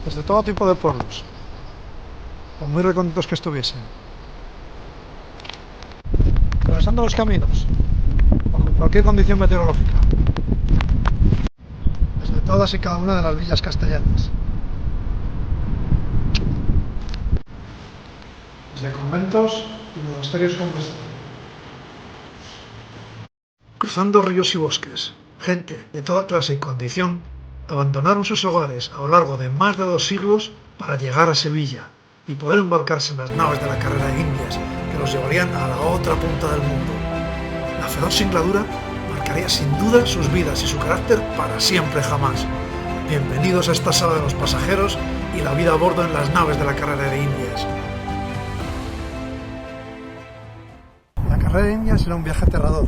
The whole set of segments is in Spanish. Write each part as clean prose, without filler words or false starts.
desde todo tipo de pueblos, por muy recónditos que estuviesen, atravesando los caminos, bajo cualquier condición meteorológica, desde todas y cada una de las villas castellanas, desde conventos y monasterios completos, cruzando ríos y bosques, gente de toda clase y condición abandonaron sus hogares a lo largo de más de 2 siglos para llegar a Sevilla y poder embarcarse en las naves de la carrera de Indias que los llevarían a la otra punta del mundo. La feroz singladura marcaría sin duda sus vidas y su carácter para siempre jamás. Bienvenidos a esta sala de los pasajeros y la vida a bordo en las naves de la carrera de Indias. La carrera de Indias era un viaje aterrador,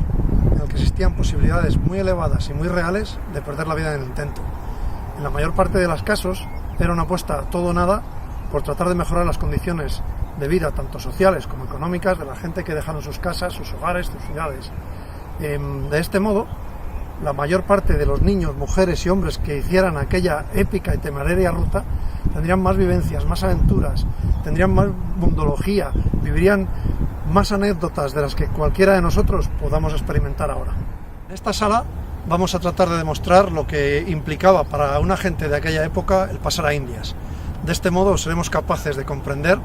en el que existían posibilidades muy elevadas y muy reales de perder la vida en el intento. En la mayor parte de los casos era una apuesta a todo o nada por tratar de mejorar las condiciones de vida, tanto sociales como económicas, de la gente que dejaron sus casas, sus hogares, sus ciudades. De este modo, la mayor parte de los niños, mujeres y hombres que hicieran aquella épica y temeraria ruta tendrían más vivencias, más aventuras, tendrían más mundología, vivirían más anécdotas de las que cualquiera de nosotros podamos experimentar ahora. En esta sala vamos a tratar de demostrar lo que implicaba para una gente de aquella época el pasar a Indias. De este modo seremos capaces de comprender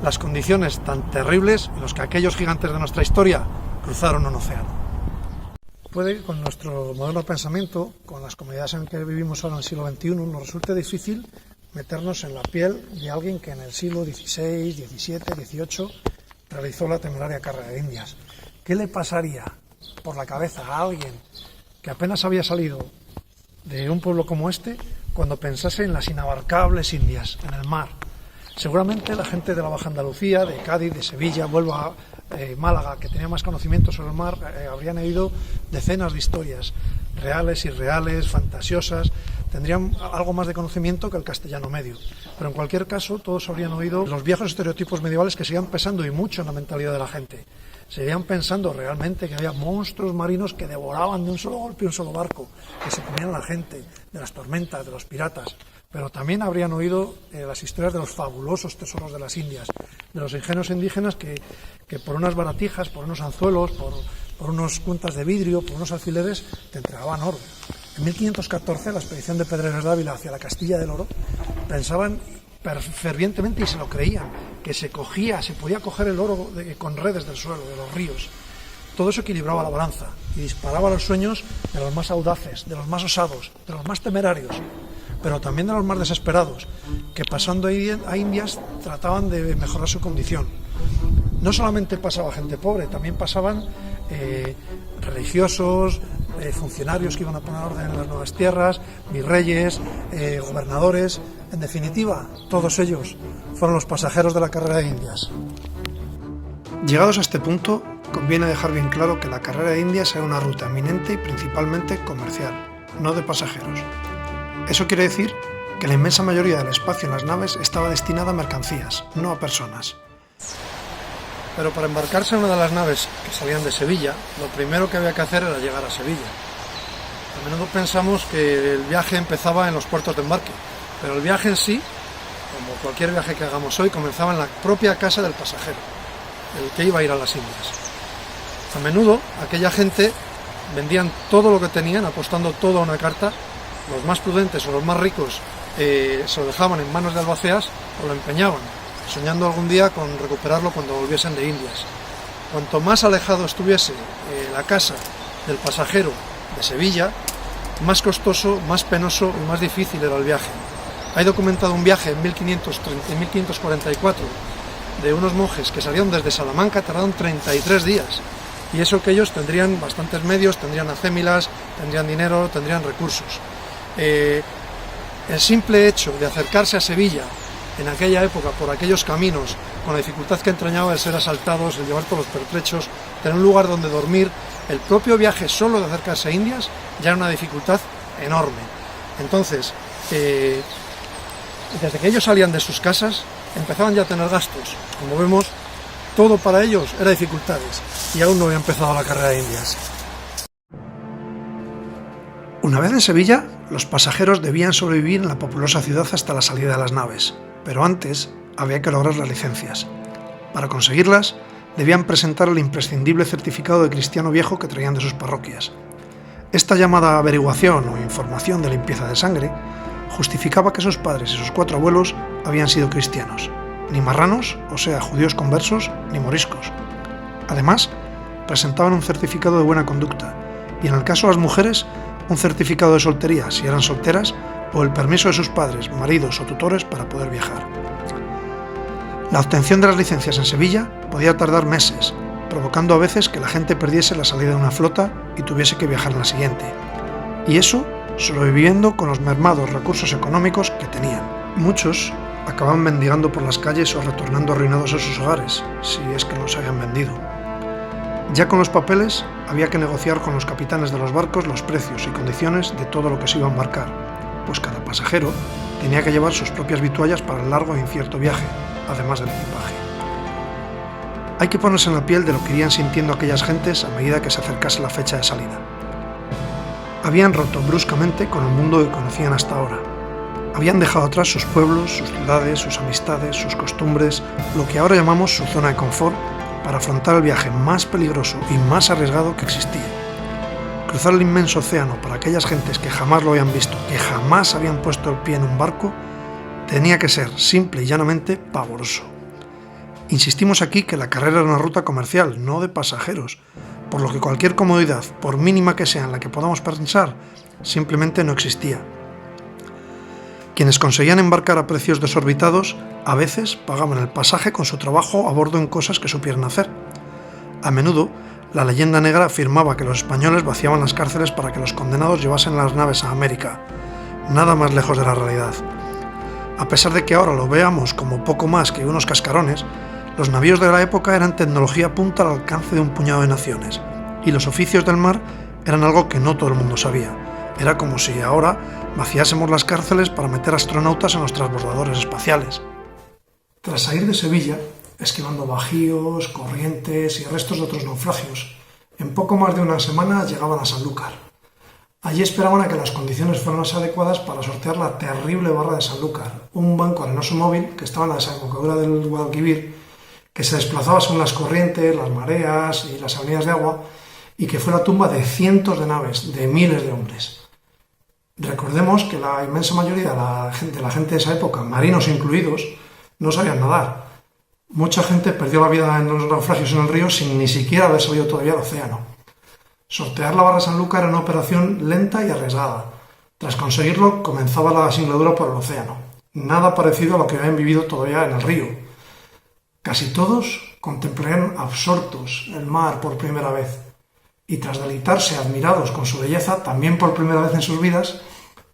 las condiciones tan terribles en las que aquellos gigantes de nuestra historia cruzaron un océano. Puede que con nuestro moderno pensamiento, con las comodidades en que vivimos ahora en el siglo XXI, nos resulte difícil meternos en la piel de alguien que en el siglo XVI, XVII, XVIII realizó la temeraria carrera de Indias. ¿Qué le pasaría por la cabeza a alguien que apenas había salido de un pueblo como este cuando pensase en las inabarcables Indias, en el mar? Seguramente la gente de la Baja Andalucía, de Cádiz, de Sevilla, Huelva, Málaga, que tenía más conocimiento sobre el mar, habrían oído decenas de historias, reales, irreales, fantasiosas, tendrían algo más de conocimiento que el castellano medio. Pero en cualquier caso, todos habrían oído los viejos estereotipos medievales que siguen pesando y mucho en la mentalidad de la gente. Seguían pensando realmente que había monstruos marinos que devoraban de un solo golpe un solo barco, que se comían a la gente, de las tormentas, de los piratas. Pero también habrían oído las historias de los fabulosos tesoros de las Indias, de los ingenios indígenas que por unas baratijas, por unos anzuelos, por unos puntas de vidrio, por unos alfileres, te entregaban oro. En 1514, la expedición de Pedregas de Ávila hacia la Castilla del Oro, pensaban fervientemente y se lo creían, que se podía coger el oro con redes del suelo, de los ríos. Todo eso equilibraba la balanza y disparaba los sueños de los más audaces, de los más osados, de los más temerarios, pero también de los más desesperados, que pasando a Indias trataban de mejorar su condición. No solamente pasaba gente pobre, también pasaban religiosos, funcionarios que iban a poner orden en las nuevas tierras, virreyes, gobernadores. En definitiva, todos ellos fueron los pasajeros de la carrera de Indias. Llegados a este punto, conviene dejar bien claro que la carrera de Indias era una ruta eminente y principalmente comercial, no de pasajeros. Eso quiere decir que la inmensa mayoría del espacio en las naves estaba destinada a mercancías, no a personas. Pero para embarcarse en una de las naves que salían de Sevilla, lo primero que había que hacer era llegar a Sevilla. A menudo pensamos que el viaje empezaba en los puertos de embarque, pero el viaje en sí, como cualquier viaje que hagamos hoy, comenzaba en la propia casa del pasajero, el que iba a ir a las Indias. A menudo aquella gente vendían todo lo que tenían, apostando todo a una carta. Los más prudentes o los más ricos se lo dejaban en manos de albaceas o lo empeñaban, soñando algún día con recuperarlo cuando volviesen de Indias. Cuanto más alejado estuviese la casa del pasajero de Sevilla, más costoso, más penoso y más difícil era el viaje. Hay documentado un viaje en 1544 de unos monjes que salieron desde Salamanca, tardaron 33 días. Y eso que ellos tendrían bastantes medios, tendrían acémilas, tendrían dinero, tendrían recursos. El simple hecho de acercarse a Sevilla en aquella época por aquellos caminos, con la dificultad que entrañaba el ser asaltados, el llevar todos los pertrechos, tener un lugar donde dormir, el propio viaje solo de acercarse a Indias ya era una dificultad enorme. Entonces, desde que ellos salían de sus casas, empezaban ya a tener gastos. Como vemos, todo para ellos era dificultades y aún no había empezado la carrera de Indias. Una vez en Sevilla, los pasajeros debían sobrevivir en la populosa ciudad hasta la salida de las naves, pero antes había que lograr las licencias. Para conseguirlas, debían presentar el imprescindible certificado de cristiano viejo que traían de sus parroquias. Esta llamada averiguación o información de limpieza de sangre justificaba que sus padres y sus 4 abuelos habían sido cristianos, ni marranos, o sea, judíos conversos, ni moriscos. Además, presentaban un certificado de buena conducta, y en el caso de las mujeres, un certificado de soltería si eran solteras, o el permiso de sus padres, maridos o tutores para poder viajar. La obtención de las licencias en Sevilla podía tardar meses, provocando a veces que la gente perdiese la salida de una flota y tuviese que viajar en la siguiente. Y eso sobreviviendo con los mermados recursos económicos que tenían. Muchos acababan mendigando por las calles o retornando arruinados a sus hogares, si es que los habían vendido. Ya con los papeles, había que negociar con los capitanes de los barcos los precios y condiciones de todo lo que se iba a embarcar, pues cada pasajero tenía que llevar sus propias vituallas para el largo e incierto viaje, además del equipaje. Hay que ponerse en la piel de lo que irían sintiendo aquellas gentes a medida que se acercase la fecha de salida. Habían roto bruscamente con el mundo que conocían hasta ahora. Habían dejado atrás sus pueblos, sus ciudades, sus amistades, sus costumbres, lo que ahora llamamos su zona de confort, para afrontar el viaje más peligroso y más arriesgado que existía. Cruzar el inmenso océano para aquellas gentes que jamás lo habían visto, que jamás habían puesto el pie en un barco, tenía que ser simple y llanamente pavoroso. Insistimos aquí que la carrera era una ruta comercial, no de pasajeros, por lo que cualquier comodidad, por mínima que sea en la que podamos pensar, simplemente no existía. Quienes conseguían embarcar a precios desorbitados, a veces pagaban el pasaje con su trabajo a bordo en cosas que supieran hacer. A menudo, la leyenda negra afirmaba que los españoles vaciaban las cárceles para que los condenados llevasen las naves a América. Nada más lejos de la realidad. A pesar de que ahora lo veamos como poco más que unos cascarones, los navíos de la época eran tecnología punta al alcance de un puñado de naciones, y los oficios del mar eran algo que no todo el mundo sabía. Era como si ahora vaciásemos las cárceles para meter astronautas en los transbordadores espaciales. Tras salir de Sevilla, esquivando bajíos, corrientes y restos de otros naufragios, en poco más de una semana llegaban a Sanlúcar. Allí esperaban a que las condiciones fueran las adecuadas para sortear la terrible barra de Sanlúcar, un banco arenoso móvil que estaba en la desembocadura del Guadalquivir, que se desplazaba según las corrientes, las mareas y las avenidas de agua, y que fue la tumba de cientos de naves, de miles de hombres. Recordemos que la inmensa mayoría de la gente de esa época, marinos incluidos, no sabían nadar. Mucha gente perdió la vida en los naufragios en el río sin ni siquiera haber salido todavía al océano. Sortear la barra de Sanlúcar era una operación lenta y arriesgada. Tras conseguirlo, comenzaba la singladura por el océano. Nada parecido a lo que habían vivido todavía en el río. Casi todos contemplarían absortos el mar por primera vez, y tras deleitarse admirados con su belleza, también por primera vez en sus vidas,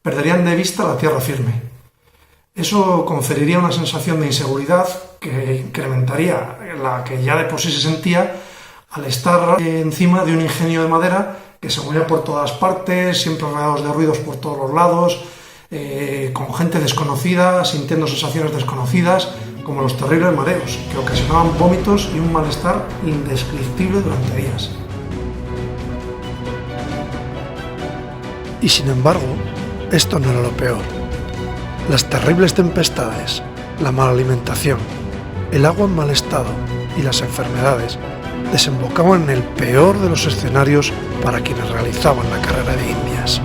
perderían de vista la tierra firme. Eso conferiría una sensación de inseguridad que incrementaría la que ya de por sí se sentía al estar encima de un ingenio de madera que se movía por todas partes, siempre rodeados de ruidos por todos los lados, con gente desconocida, sintiendo sensaciones desconocidas, como los terribles mareos, que ocasionaban vómitos y un malestar indescriptible durante días. Y sin embargo, esto no era lo peor. Las terribles tempestades, la mala alimentación, el agua en mal estado y las enfermedades desembocaban en el peor de los escenarios para quienes realizaban la carrera de Indias: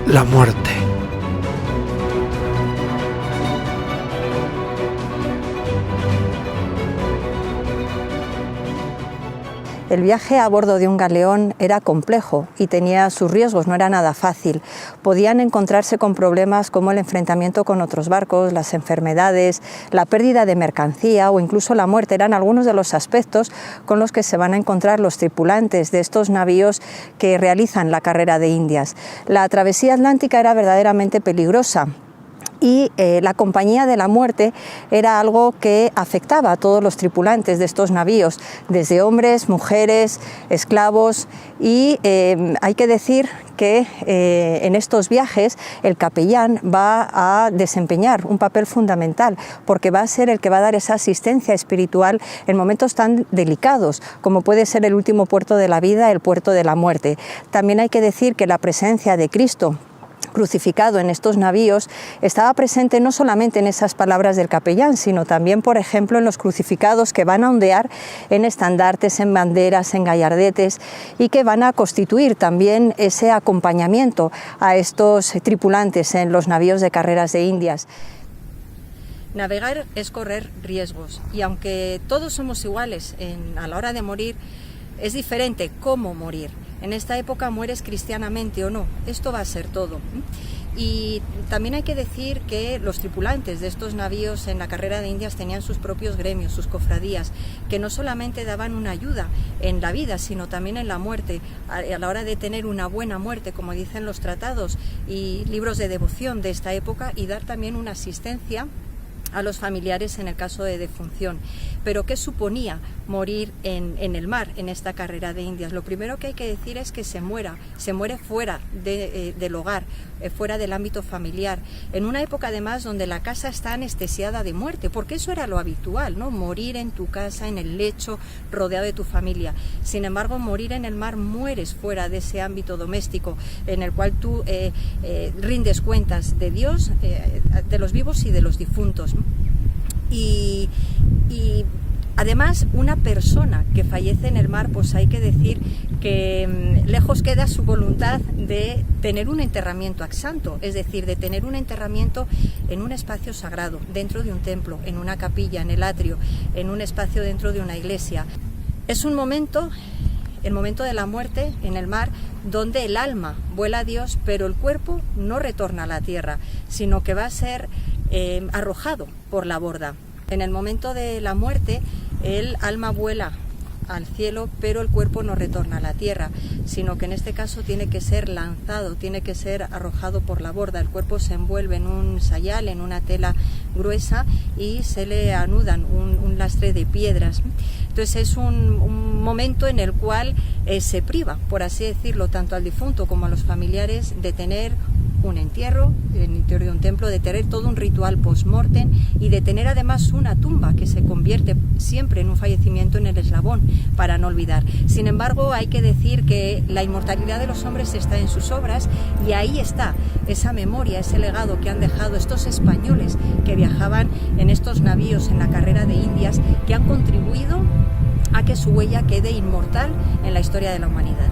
la muerte. El viaje a bordo de un galeón era complejo y tenía sus riesgos, no era nada fácil. Podían encontrarse con problemas como el enfrentamiento con otros barcos, las enfermedades, la pérdida de mercancía o incluso la muerte. Eran algunos de los aspectos con los que se van a encontrar los tripulantes de estos navíos que realizan la carrera de Indias. La travesía atlántica era verdaderamente peligrosa. y la compañía de la muerte era algo que afectaba a todos los tripulantes de estos navíos, desde hombres, mujeres, esclavos, y hay que decir que en estos viajes el capellán va a desempeñar un papel fundamental, porque va a ser el que va a dar esa asistencia espiritual en momentos tan delicados como puede ser el último puerto de la vida, el puerto de la muerte. También hay que decir que la presencia de Cristo crucificado en estos navíos estaba presente no solamente en esas palabras del capellán, sino también, por ejemplo, en los crucificados que van a ondear en estandartes, en banderas, en gallardetes, y que van a constituir también ese acompañamiento a estos tripulantes en los navíos de carreras de Indias. Navegar es correr riesgos, y aunque todos somos iguales a la hora de morir, es diferente cómo morir. En esta época mueres cristianamente o no, esto va a ser todo. Y también hay que decir que los tripulantes de estos navíos en la carrera de Indias tenían sus propios gremios, sus cofradías, que no solamente daban una ayuda en la vida, sino también en la muerte, a la hora de tener una buena muerte, como dicen los tratados y libros de devoción de esta época, y dar también una asistencia a los familiares en el caso de defunción. Pero ¿qué suponía morir en el mar en esta carrera de Indias? Lo primero que hay que decir es que se muere fuera del hogar, fuera del ámbito familiar, en una época además donde la casa está anestesiada de muerte, porque eso era lo habitual, ¿no? Morir en tu casa, en el lecho, rodeado de tu familia. Sin embargo, morir en el mar, mueres fuera de ese ámbito doméstico en el cual tú rindes cuentas de Dios, de los vivos y de los difuntos. Y además, una persona que fallece en el mar, pues hay que decir que lejos queda su voluntad de tener un enterramiento ex santo, es decir, de tener un enterramiento en un espacio sagrado, dentro de un templo, en una capilla, en el atrio, en un espacio dentro de una iglesia. Es un momento, el momento de la muerte en el mar, donde el alma vuela a Dios, pero el cuerpo no retorna a la tierra, sino que va a ser arrojado por la borda. En el momento de la muerte, el alma vuela al cielo, pero el cuerpo no retorna a la tierra, sino que en este caso tiene que ser lanzado, tiene que ser arrojado por la borda. El cuerpo se envuelve en un sayal, en una tela gruesa, y se le anudan un lastre de piedras. Entonces es un momento en el cual se priva, por así decirlo, tanto al difunto como a los familiares de tener un entierro en el interior de un templo, de tener todo un ritual post-mortem y de tener además una tumba que se convierte siempre en un fallecimiento en el eslabón para no olvidar. Sin embargo, hay que decir que la inmortalidad de los hombres está en sus obras, y ahí está esa memoria, ese legado que han dejado estos españoles que viajaban en estos navíos en la carrera de Indias, que han contribuido a que su huella quede inmortal en la historia de la humanidad.